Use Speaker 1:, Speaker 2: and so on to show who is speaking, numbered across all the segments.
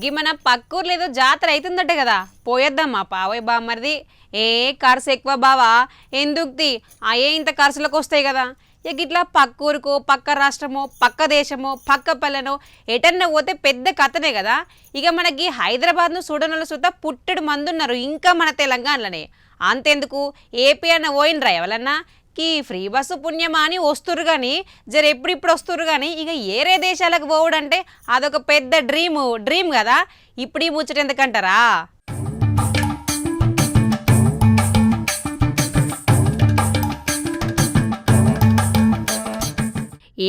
Speaker 1: గి మన పక్కూర్లో ఏదో జాతర అవుతుందట కదా, పోయేద్దామా పావయ్ బామ్మరిది. ఏ ఖర్చు ఎక్కువ బావా, ఎందుకుది అయ్యే ఇంత ఖర్చులకు వస్తాయి కదా. ఇక ఇట్లా పక్క ఊరుకో, పక్క రాష్ట్రమో, పక్క దేశమో, పక్క పల్లెనో ఎటన్నా పోతే పెద్ద కథనే కదా. ఇక మనకి హైదరాబాద్ను చూడనోళ్ళు సుతా పుట్టెడు మంది ఉన్నారు, ఇంకా మన తెలంగాణలోనే. అంతెందుకు ఏపీ అన్న పోయినరా ఎవరన్నా ఈ ఫ్రీ బస్సు పుణ్యమా అని వస్తురు కానీ జర ఎప్పుడిప్పుడు వస్తురు కానీ ఇక ఏరే దేశాలకు పోవడంటే అదొక పెద్ద డ్రీమ్ కదా. ఇప్పుడు ఈ ముచ్చట ఎందుకంటారా.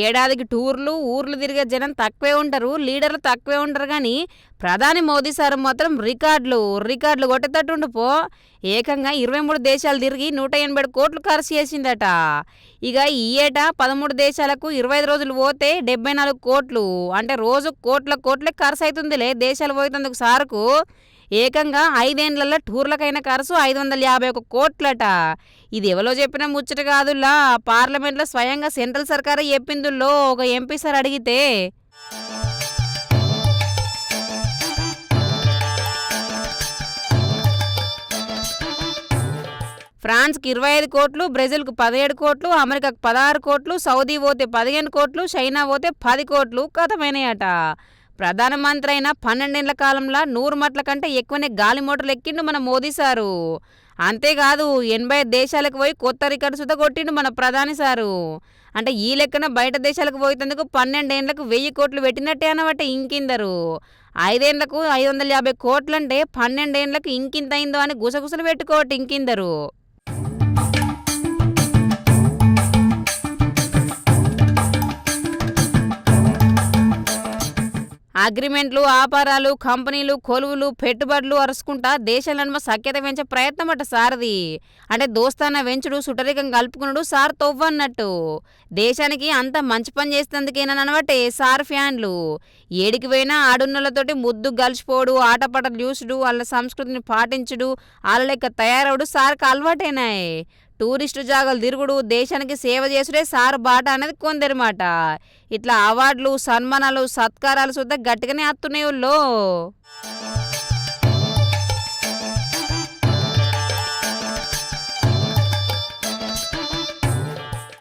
Speaker 1: ఏడాదికి టూర్లు ఊర్లు తిరిగే జనం తక్కువే ఉంటారు, లీడర్లు తక్కువే ఉంటారు. కానీ ప్రధాని మోదీ సార్ మాత్రం రికార్డులు కొట్టేటట్టుండు పో. ఏకంగా 23 దేశాలు తిరిగి 187 కోట్లు ఖర్చు చేసిందట. ఇక ఈ ఏటా 13 దేశాలకు 25 రోజులు పోతే 74 కోట్లు, అంటే రోజు కోట్లే ఖర్చు అవుతుందిలే దేశాలు పోయేందుకు సార్కు. ఏకంగా 5 ఏళ్లలో టూర్లకైన ఖర్చు 551 కోట్లట. ఇది ఎవరో చెప్పిన ముచ్చట కాదుల్లా, పార్లమెంట్లో స్వయంగా సెంట్రల్ సర్కారే చెప్పిందుల్లో ఒక ఎంపీ సార్ అడిగితే. ఫ్రాన్స్కి 25 కోట్లు, బ్రెజిల్కు 17 కోట్లు, అమెరికాకు 16 కోట్లు, సౌదీ పోతే 15 కోట్లు, చైనా పోతే 10 కోట్లు కథమైనాయట. ప్రధానమంత్రి అయిన 12 ఏళ్ల కాలంలో 100 మట్ల కంటే ఎక్కువనే గాలి మోటార్లు ఎక్కిండు మన మోదీ సారు. అంతేకాదు 85 దేశాలకు పోయి కొత్త రికార్డు సుధా కొట్టిండు మన ప్రధాని సారు. అంటే ఈ లెక్కన బయట దేశాలకు పోయేందుకు 12 ఏళ్లకు 1000 కోట్లు పెట్టినట్టే అనబట్టే ఇంకిందరు. 5 ఏళ్లకు 550 కోట్లంటే 12 ఏళ్లకు ఇంకింత అయిందో అని గుసగుసలు పెట్టుకోవట్టు ఇంకిందరు. అగ్రిమెంట్లు, ఆపారాలు, కంపెనీలు, కొలువులు, పెట్టుబడులు అరుచుకుంటా దేశాల నడుమ సఖ్యత పెంచే ప్రయత్నం అట సారది. అంటే దోస్తాన వెంచుడు, సుటరికం కలుపుకున్నాడు సార్ తొవ్వన్నట్టు. దేశానికి అంత మంచి పని చేసేందుకేననబట్టే సార్ ఫ్యాన్లు. ఏడికి పోయినా ఆడున్నలతోటి ముద్దు గలిచిపోడు, ఆటపాటలు చూసుడు, వాళ్ళ సంస్కృతిని పాటించుడు, వాళ్ళ లెక్క తయారవుడు సార్కి అలవాటేనాయ్. టూరిస్టు జాగాలు తిరుగుడు, దేశానికి సేవ చేసుడే సార్ బాట అనేది కొందరిమాట. ఇట్లా అవార్డులు, సన్మానాలు, సత్కారాలు సుద్ధా గట్టిగానే అత్తున్నాయి.